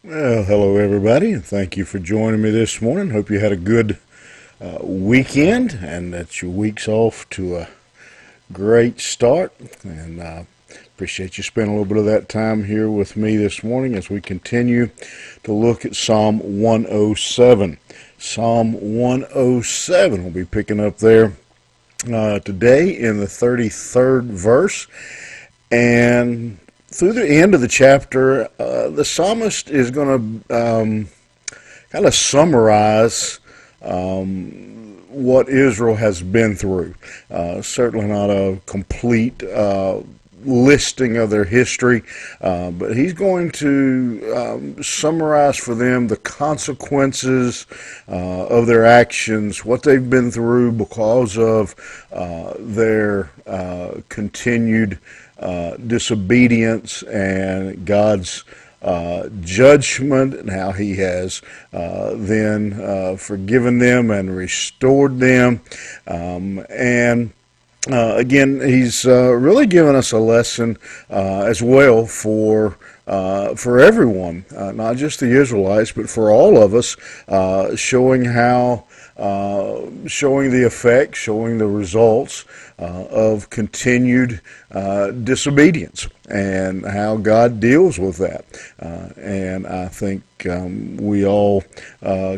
Well, hello everybody, and thank you for joining me this morning. Hope you had a good weekend and that your week's off to a great start. And appreciate you spending a little bit of that time here with me this morning as we continue to look at Psalm 107. Psalm 107, we'll be picking up there today in the 33rd verse. And through the end of the chapter, the psalmist is going to kind of summarize what Israel has been through. Certainly not a complete listing of their history, but he's going to summarize for them the consequences of their actions, what they've been through because of their continued disobedience and God's judgment, and how he has then forgiven them and restored them. And again, he's really given us a lesson as well for everyone, not just the Israelites, but for all of us, showing how, showing the effects, showing the results of continued disobedience, and how God deals with that. And I think we all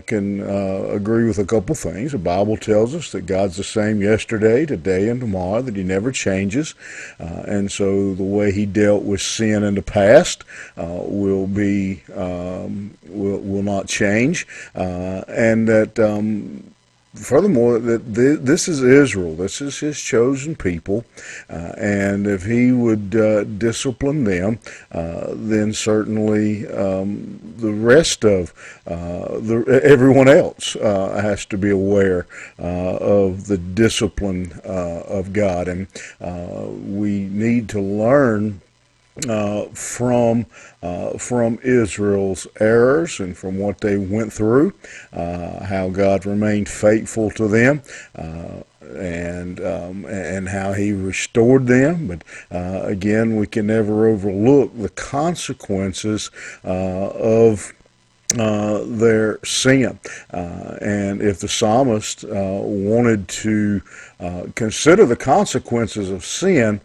can agree with a couple things. The Bible tells us that God's the same yesterday, today, and tomorrow, that he never changes. And so the way he dealt with sin in the past will not change. And that furthermore, that this is Israel. This is his chosen people, and if he would discipline them, then certainly the rest of everyone else has to be aware of the discipline of God, and we need to learn from Israel's errors and from what they went through, how God remained faithful to them, and how he restored them. But again, we can never overlook the consequences of their sin. And if the psalmist wanted to consider the consequences of sin,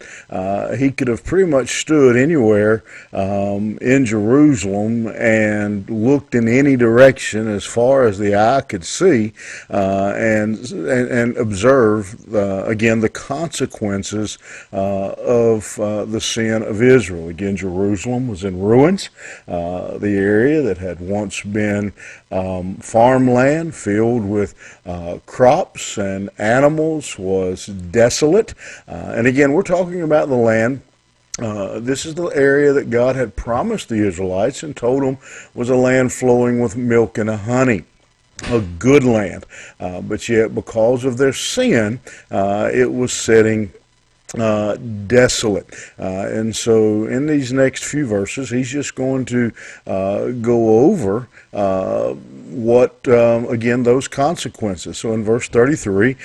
he could have pretty much stood anywhere in Jerusalem and looked in any direction as far as the eye could see, and observe again the consequences of the sin of Israel. Again, Jerusalem was in ruins. The area that had once been farmland filled with crops and animals was desolate. And again, we're talking about the land. This is the area that God had promised the Israelites and told them was a land flowing with milk and honey, a good land. But yet, because of their sin, it was sitting desolate. And so in these next few verses, he's just going to go over what, again, those consequences. So in verse 33,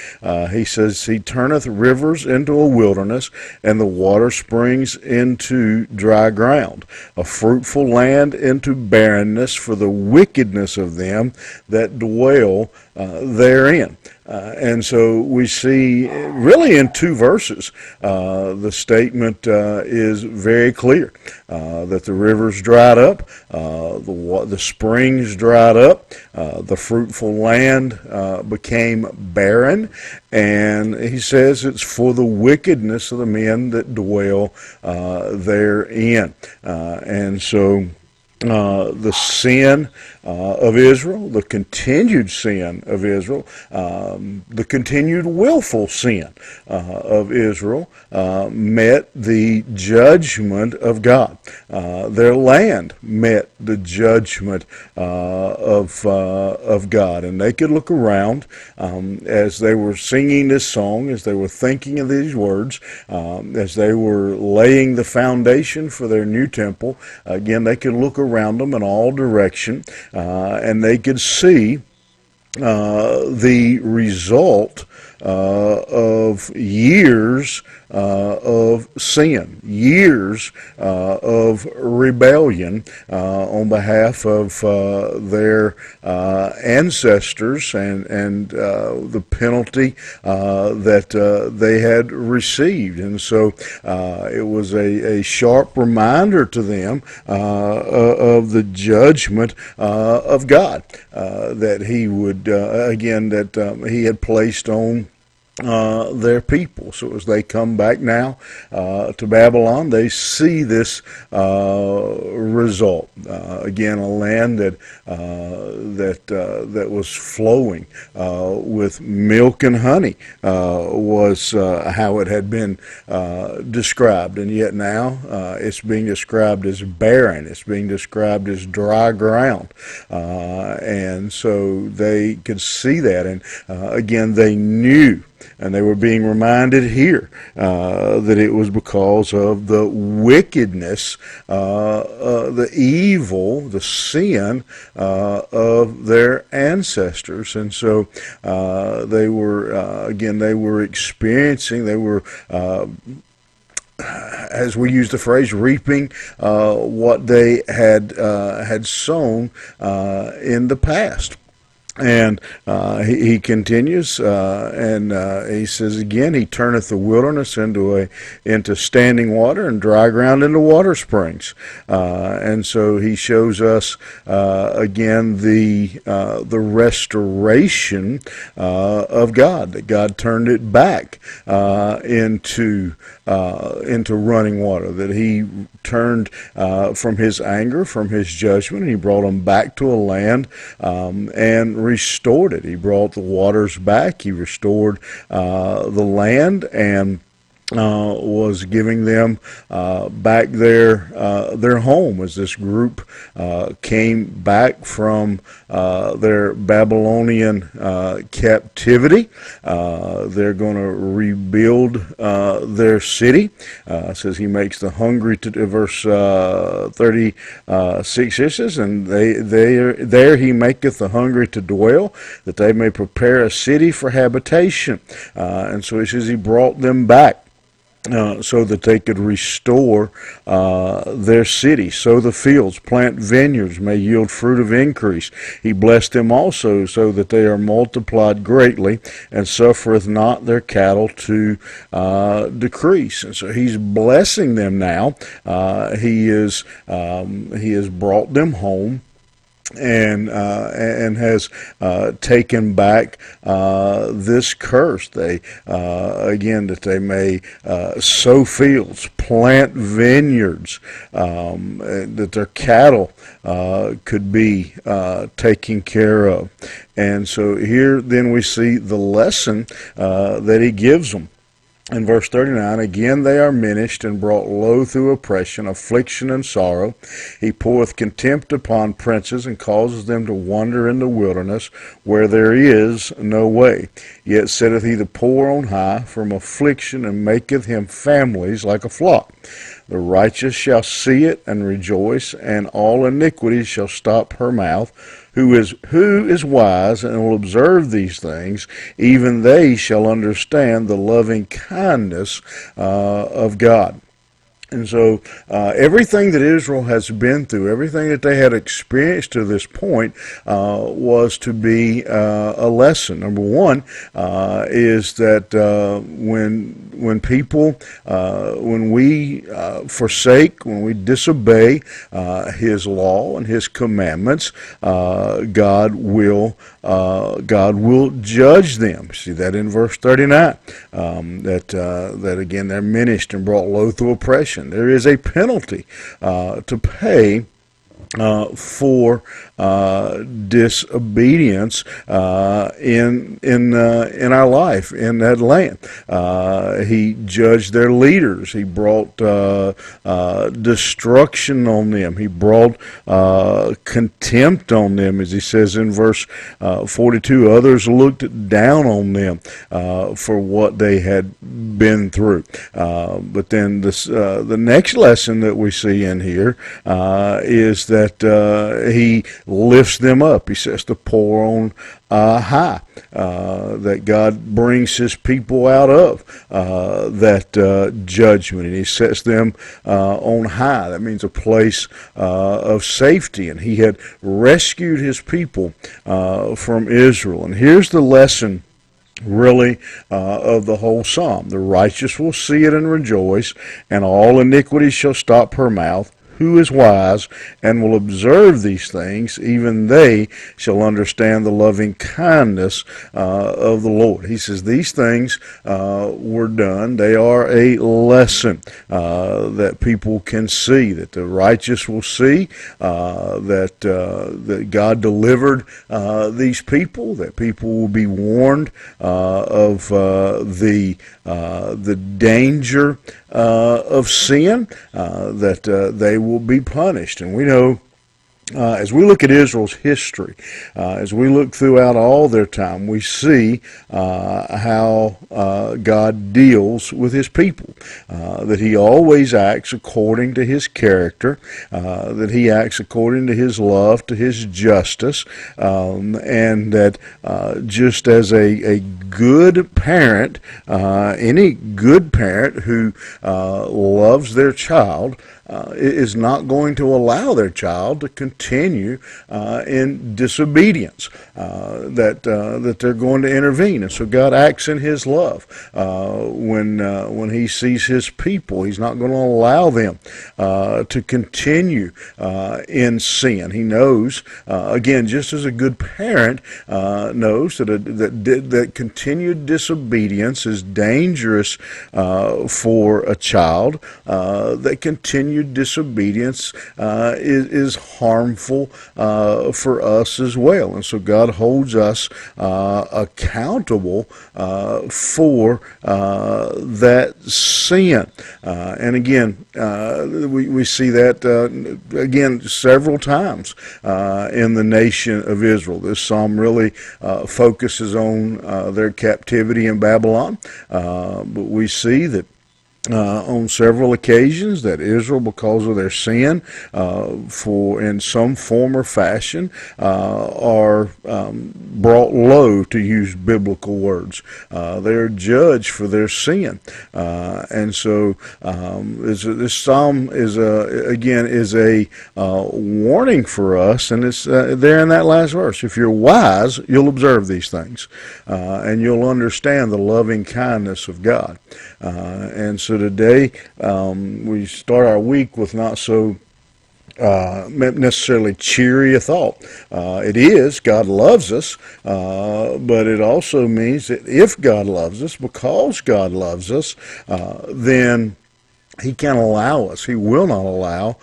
he says, he turneth rivers into a wilderness, and the water springs into dry ground, a fruitful land into barrenness for the wickedness of them that dwell therein. And so we see really in two verses, the statement is very clear, that the rivers dried up, the springs dried up, the fruitful land became barren, and he says it's for the wickedness of the men that dwell therein. And so the sin of Israel, the continued sin of Israel, the continued willful sin of Israel met the judgment of God. Their land met the judgment of God. And they could look around as they were singing this song, as they were thinking of these words, as they were laying the foundation for their new temple. Again, they could look around them in all direction, and they could see the result of years of sin, years of rebellion on behalf of their ancestors, and the penalty that they had received. And so it was a sharp reminder to them of the judgment of God that He would, again, that He had placed on their people. So as they come back now to Babylon, they see this result. Again, a land that was flowing with milk and honey was how it had been described, and yet now it's being described as barren. It's being described as dry ground, and so they could see that, and again they knew. And they were being reminded here that it was because of the wickedness, the evil, the sin of their ancestors. And so they were, again, they were experiencing, they were, as we use the phrase, reaping what they had sown in the past. And he continues, and he says again, He turneth the wilderness into standing water, and dry ground into water springs. And so He shows us again the restoration of God, that God turned it back into running water, that He turned from His anger, from His judgment, and He brought them back to a land and restored it. He brought the waters back. He restored the land, and was giving them back their home as this group came back from their Babylonian captivity. They're going to rebuild their city. It says He makes the hungry to, verse 36 it says, and there He maketh the hungry to dwell, that they may prepare a city for habitation. And so He says He brought them back. So that they could restore their city, sow the fields, plant vineyards, may yield fruit of increase. He blessed them also, so that they are multiplied greatly, and suffereth not their cattle to decrease. And so He's blessing them now. He has brought them home, and has taken back this curse. They again, that they may sow fields, plant vineyards, that their cattle could be taken care of. And so here then we see the lesson that He gives them. In verse 39, again they are minished and brought low through oppression, affliction, and sorrow. He poureth contempt upon princes, and causes them to wander in the wilderness, where there is no way. Yet setteth He the poor on high from affliction, and maketh him families like a flock. The righteous shall see it and rejoice, and all iniquity shall stop her mouth. Who is wise and will observe these things, even they shall understand the loving kindness of God. And so everything that Israel has been through, everything that they had experienced to this point was to be a lesson. Number one is that when people, when we forsake, when we disobey His law and His commandments, God will judge them. See that in verse 39. That again they're minished and brought low through oppression. There is a penalty to pay for disobedience in our life in that land. He judged their leaders. He brought destruction on them. He brought contempt on them, as he says in verse 42. Others looked down on them for what they had been through. But then the next lesson that we see in here is that he lifts them up. He sets the poor on high, that God brings his people out of that judgment, and he sets them on high. That means a place of safety, and he had rescued his people from Israel. And here's the lesson really of the whole psalm. The righteous will see it and rejoice, and all iniquity shall stop her mouth. Who is wise and will observe these things, even they shall understand the loving kindness of the Lord. He says these things were done. They are a lesson that people can see, that the righteous will see, that God delivered these people, that people will be warned of the danger of sin, that they will be punished. And we know, as we look at Israel's history, as we look throughout all their time, we see how God deals with his people, that he always acts according to his character, that he acts according to his love, to his justice, and that just as a good parent, any good parent who loves their child, is not going to allow their child to continue in disobedience, that they're going to intervene. And so God acts in his love. When he sees his people, he's not going to allow them to continue in sin. He knows, again, just as a good parent knows that continued disobedience is dangerous for a child, that continued disobedience is harmful for us as well. And so God holds us accountable for that sin. And again, we see that again several times in the nation of Israel. This psalm really focuses on their captivity in Babylon, but we see that on several occasions that Israel, because of their sin, for in some form or fashion, are brought low, to use biblical words. They are judged for their sin, and so this psalm is a warning for us, and it's there in that last verse. If you're wise, you'll observe these things, and you'll understand the loving kindness of God. And so today we start our week with not so necessarily cheery a thought. It is, God loves us, but it also means that if God loves us, because God loves us, then he can't allow us, he will not allow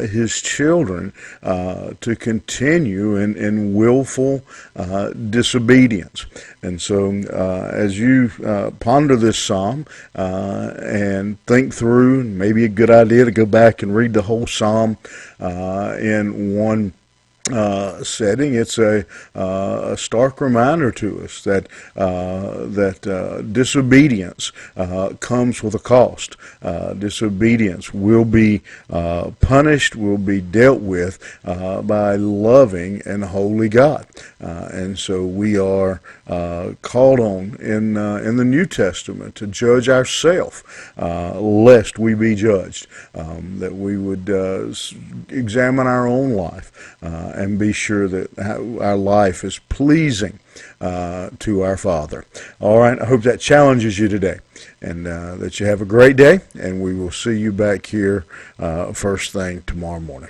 his children to continue in willful disobedience. And so as you ponder this psalm and think through, maybe a good idea to go back and read the whole psalm in one setting. It's a stark reminder to us that disobedience comes with a cost. Disobedience will be punished, will be dealt with by loving and holy God. And so we are called on in the New Testament to judge ourselves, lest we be judged. That we would examine our own life and be sure that our life is pleasing to our Father. All right, I hope that challenges you today, and that you have a great day, and we will see you back here first thing tomorrow morning.